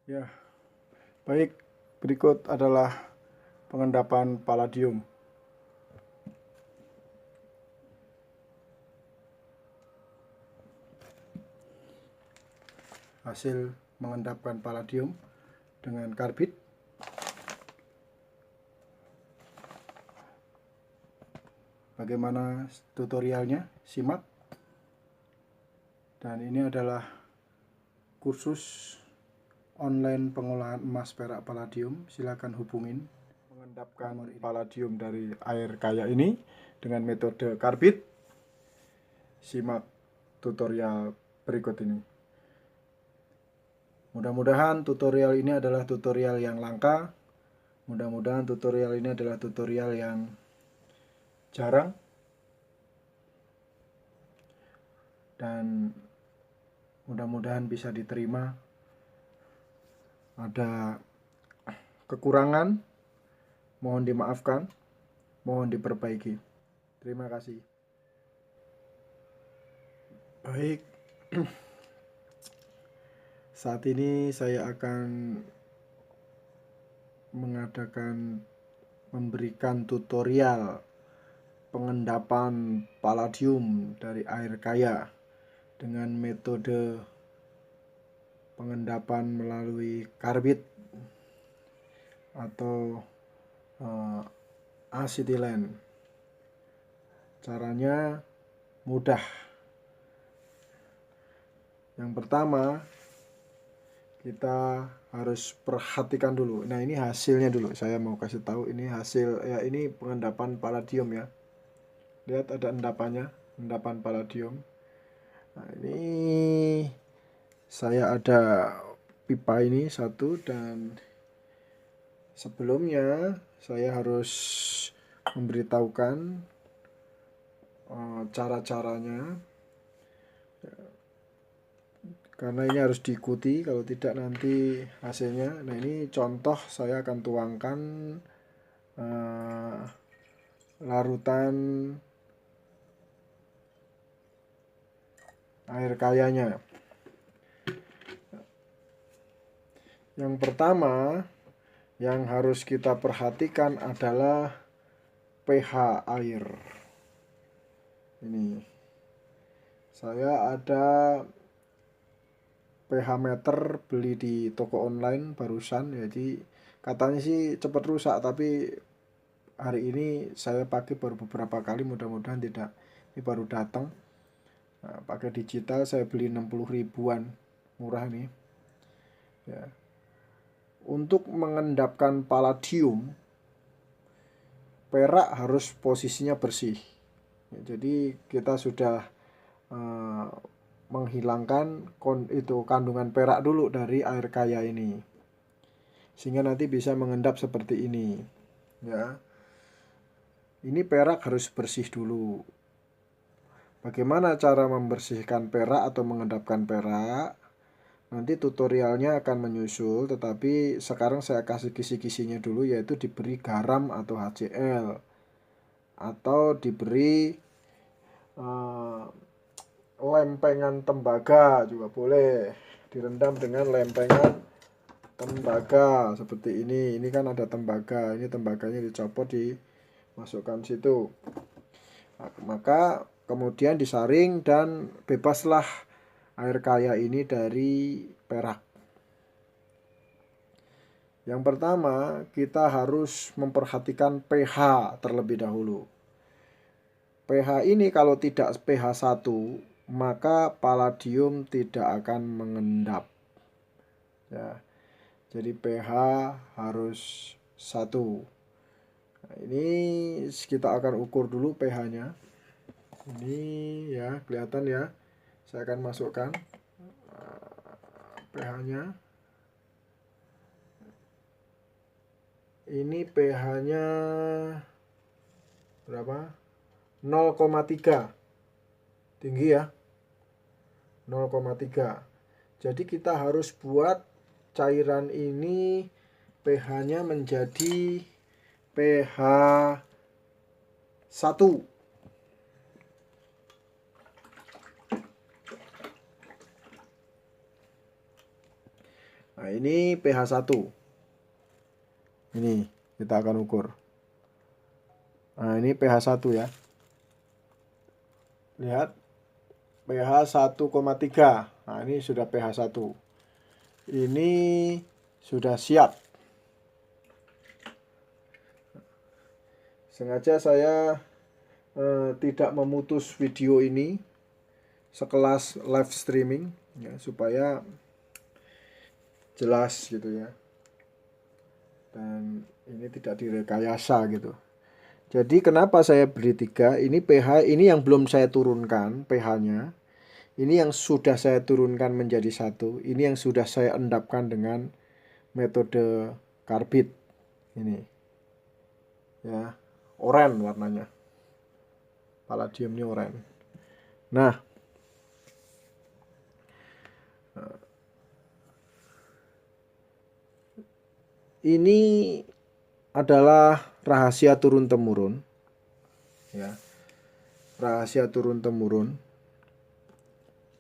Ya, baik. Berikut adalah pengendapan palladium. Hasil mengendapkan palladium dengan karbit. Bagaimana tutorialnya? Simak. Dan ini adalah kursus online pengolahan emas perak palladium. Silakan hubungin. Mengendapkan palladium dari air kaya ini dengan metode karbit. Simak tutorial berikut ini. Mudah-mudahan tutorial ini adalah tutorial yang langka. Mudah-mudahan tutorial ini adalah tutorial yang jarang. Dan mudah-mudahan bisa diterima. Ada kekurangan, mohon dimaafkan, mohon diperbaiki. Terima kasih. Baik. Saat ini saya akan memberikan tutorial pengendapan palladium dari air kaya dengan metode pengendapan melalui karbit atau asetilen. Caranya mudah. Yang pertama, kita harus perhatikan dulu. Nah, ini hasilnya dulu. Saya mau kasih tahu ini hasil ya, ini pengendapan palladium ya. Lihat ada endapannya, endapan palladium. Nah, ini saya ada pipa ini satu, dan sebelumnya saya harus memberitahukan cara-caranya, karena ini harus diikuti, kalau tidak nanti hasilnya. Nah, ini contoh saya akan tuangkan larutan air kayanya. Yang pertama yang harus kita perhatikan adalah pH air. Ini saya ada pH meter beli di toko online barusan, jadi katanya sih cepat rusak, tapi hari ini saya pakai baru beberapa kali, mudah-mudahan tidak. Ini baru datang. Nah, pakai digital saya beli 60 ribuan, murah nih ya. Untuk mengendapkan palladium, perak harus posisinya bersih ya, jadi kita sudah menghilangkan kandungan perak dulu dari air kaya ini, sehingga nanti bisa mengendap seperti ini ya. Ini perak harus bersih dulu. Bagaimana cara membersihkan perak atau mengendapkan perak? Nanti tutorialnya akan menyusul, tetapi sekarang saya kasih kisi-kisinya dulu, yaitu diberi garam atau HCl, atau diberi lempengan tembaga juga boleh, direndam dengan lempengan tembaga seperti ini. Ini kan ada tembaga, ini tembaganya dicopot, dimasukkan situ. Nah, maka kemudian disaring dan bebaslah air kaya ini dari perak. Yang pertama, kita harus memperhatikan pH terlebih dahulu. pH ini kalau tidak pH 1, maka palladium tidak akan mengendap ya. Jadi pH harus 1. Nah, ini kita akan ukur dulu pH-nya. Ini ya, kelihatan ya. Saya akan masukkan pH-nya. Ini pH-nya berapa? 0,3. Tinggi ya. 0,3. Jadi kita harus buat cairan ini pH-nya menjadi pH 1. Nah, ini pH 1. Ini kita akan ukur. Nah, ini pH 1 ya. Lihat, pH 1,3. Nah, ini sudah pH 1. Ini sudah siap. Sengaja saya tidak memutus video ini sekelas live streaming ya, supaya jelas gitu ya, dan ini tidak direkayasa gitu. Jadi kenapa saya beri 3? Ini pH, ini yang belum saya turunkan pH-nya. Ini yang sudah saya turunkan menjadi 1. Ini yang sudah saya endapkan dengan metode karbit. Ini ya, oranye warnanya. Palladium ini oranye. Nah, ini adalah rahasia turun-temurun ya. Rahasia turun-temurun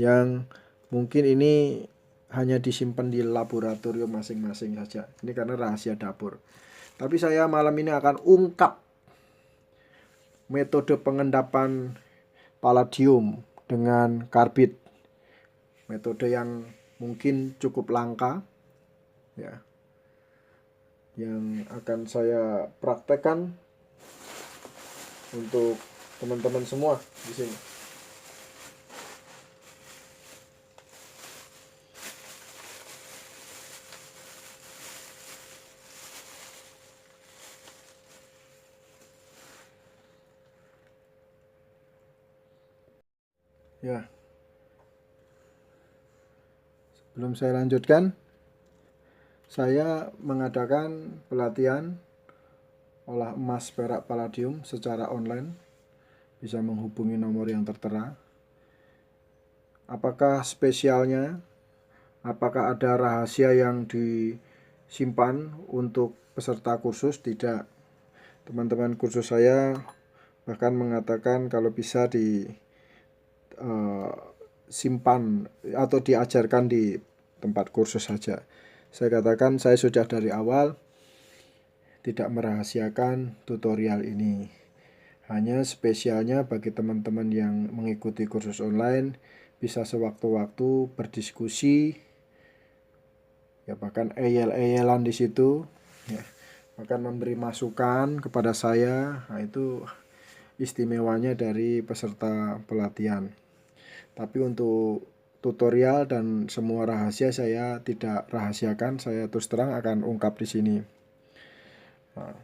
yang mungkin ini hanya disimpan di laboratorium masing-masing saja. Ini karena rahasia dapur. Tapi saya malam ini akan ungkap metode pengendapan palladium dengan karbit. Metode yang mungkin cukup langka ya, yang akan saya praktekkan untuk teman-teman semua di sini. Ya. Sebelum saya lanjutkan, saya mengadakan pelatihan olah emas perak palladium secara online. Bisa menghubungi nomor yang tertera. Apakah spesialnya? Apakah ada rahasia yang disimpan untuk peserta kursus? Tidak. Teman-teman kursus saya bahkan mengatakan kalau bisa disimpan atau diajarkan di tempat kursus saja. Saya katakan saya sudah dari awal tidak merahasiakan tutorial ini. Hanya spesialnya bagi teman-teman yang mengikuti kursus online bisa sewaktu-waktu berdiskusi, ya bahkan eyel-eyelan di situ, ya, bahkan memberi masukan kepada saya. Nah, itu istimewanya dari peserta pelatihan. Tapi untuk tutorial dan semua rahasia saya tidak rahasiakan, saya terus terang akan ungkap di sini. Nah,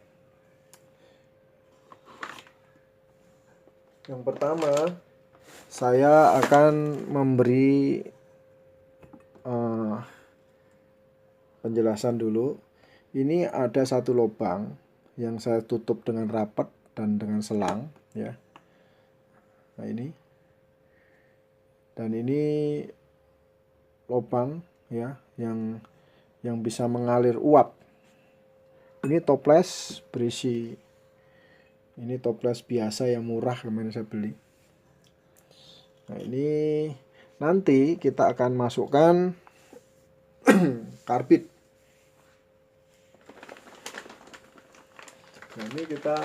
yang pertama, saya akan memberi penjelasan dulu. Ini ada satu lubang yang saya tutup dengan rapat dan dengan selang ya. Nah, ini. Dan ini lubang ya yang bisa mengalir uap. Ini toples berisi, ini toples biasa yang murah kemarin saya beli. Nah, ini nanti kita akan masukkan karbit. Nah, ini kita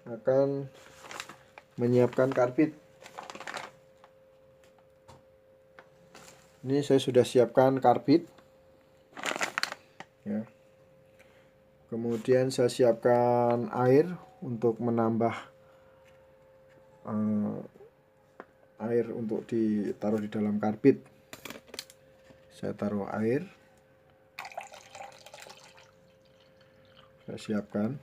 akan menyiapkan karbit. Ini saya sudah siapkan karbit ya. Kemudian saya siapkan air untuk menambah air untuk ditaruh di dalam karbit. Saya taruh air, saya siapkan.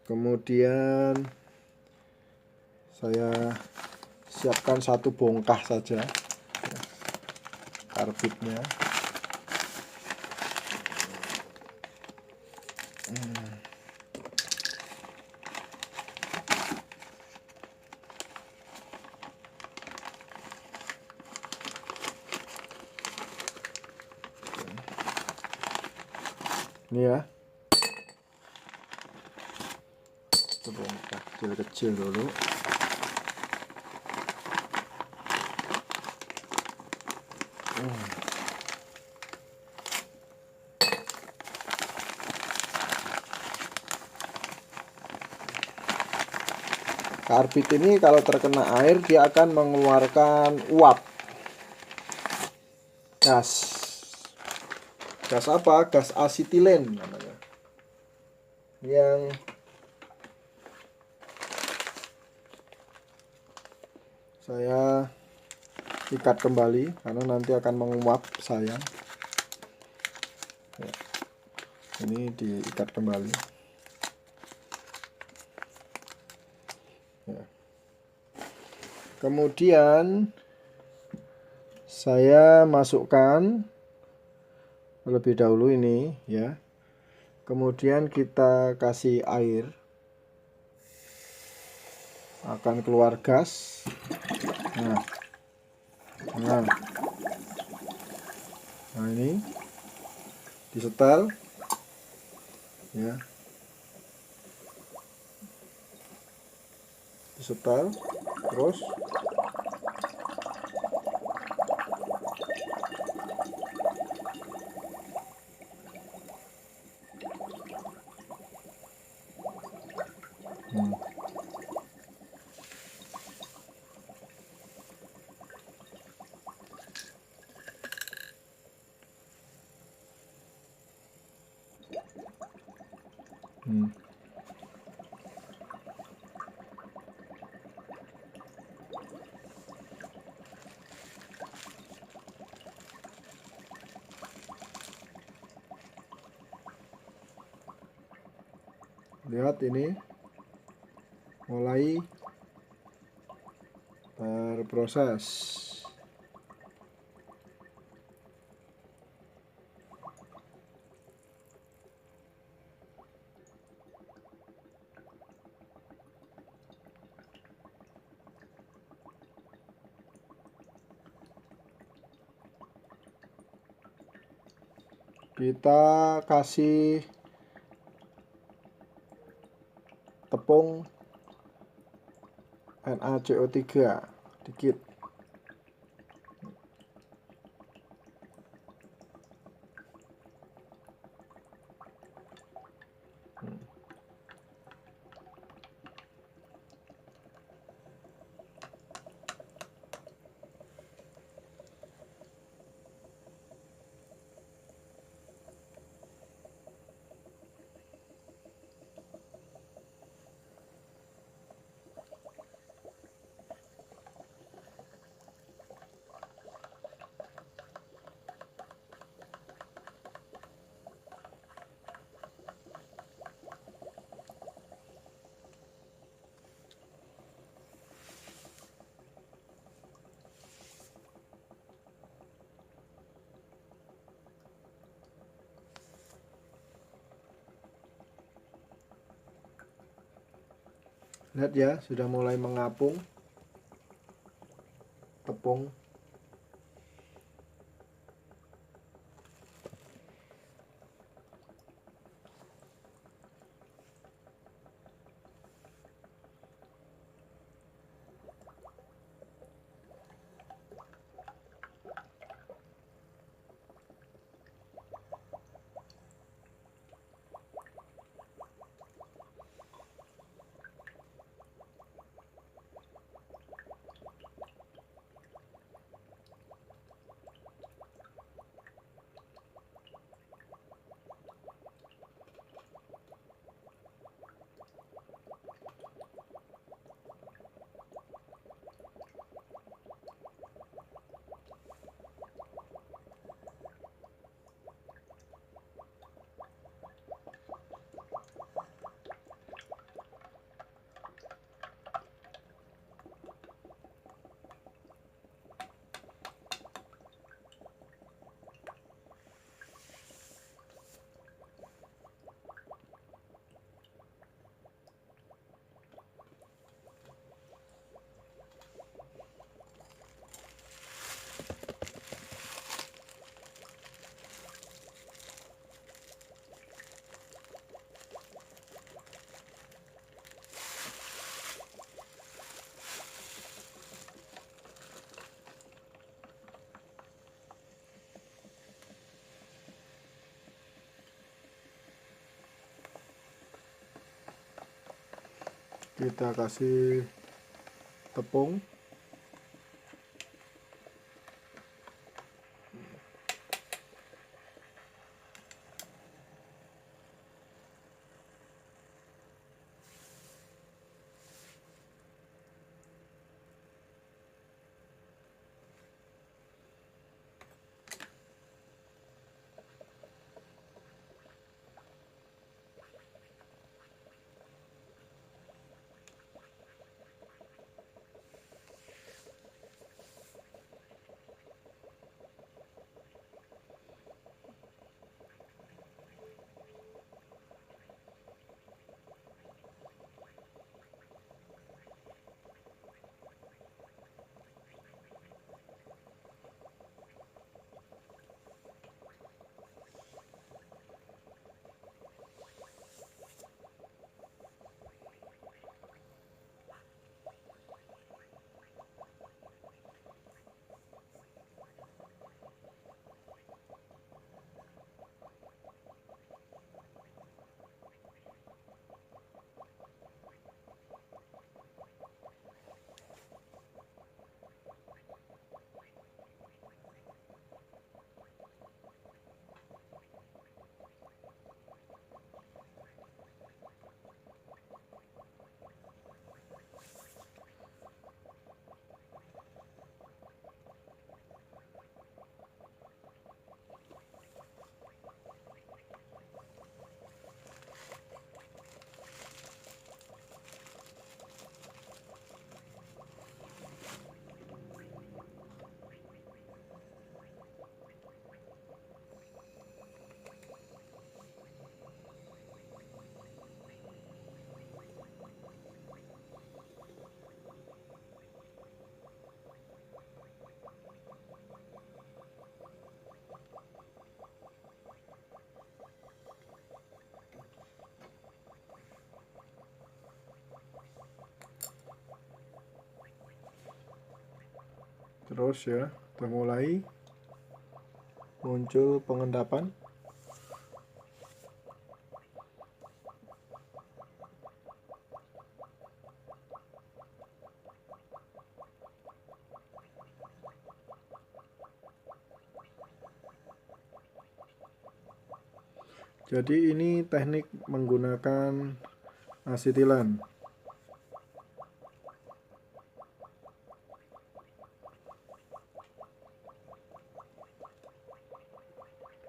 Kemudian saya siapkan satu bongkah saja karbitnya. Ini ya, itu bongkah kecil-kecil dulu. Karbit ini kalau terkena air dia akan mengeluarkan uap, gas. Gas apa? Gas asetilen namanya. Yang saya ikat kembali karena nanti akan menguap saya. Ya, ini diikat kembali. Ya. Kemudian saya masukkan terlebih dahulu ini ya. Kemudian kita kasih air. Akan keluar gas. Nah ini disetel ya, disetel terus lihat ini mulai berproses. Kita kasih tepung NaCO3 dikit. Lihat ya, sudah mulai mengapung tepung. kita kasih tepung. Terus ya, udah mulai muncul pengendapan. Jadi ini teknik menggunakan asetilen.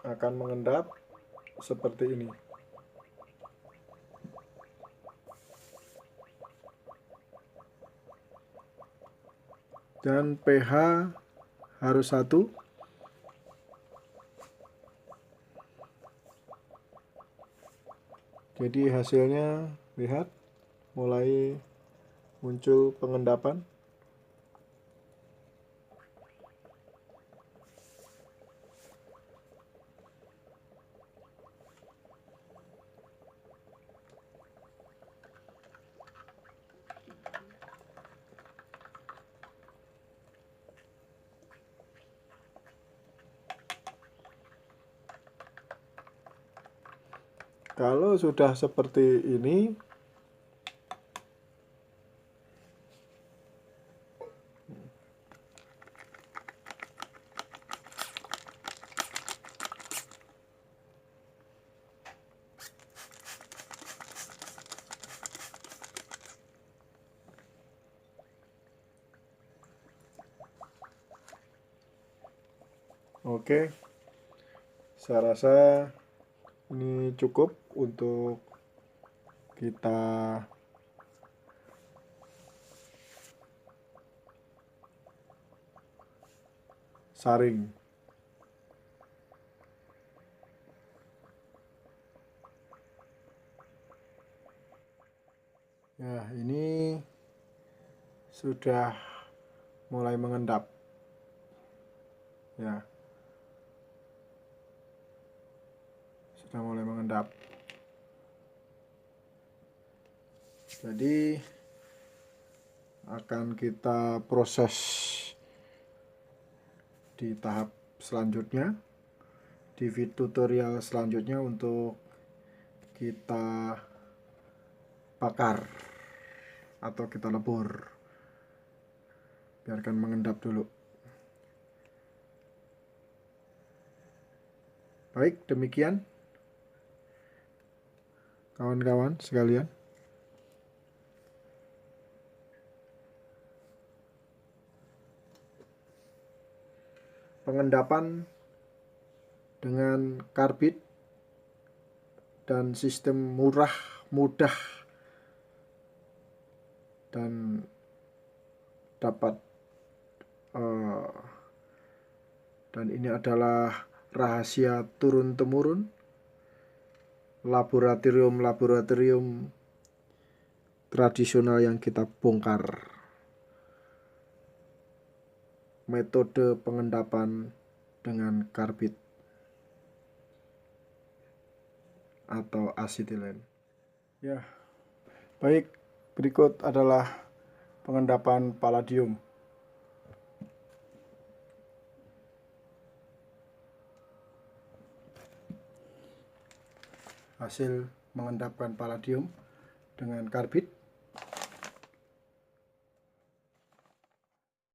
Akan mengendap seperti ini. Dan pH harus 1. Jadi hasilnya lihat mulai muncul pengendapan. Kalau sudah seperti ini, oke, saya rasa ini cukup untuk kita saring. Ya, ini sudah mulai mengendap. Ya, sudah mulai mengendap. Jadi akan kita proses di tahap selanjutnya, di tutorial selanjutnya untuk kita bakar. atau kita lebur. Biarkan mengendap dulu. Baik, demikian kawan-kawan sekalian. Pengendapan dengan karbit dan sistem murah, mudah, dan dapat dan ini adalah rahasia turun-temurun laboratorium tradisional yang kita bongkar. Metode pengendapan dengan karbit atau asetilen. Ya, baik, berikut adalah pengendapan palladium. Hasil mengendapkan palladium dengan karbit.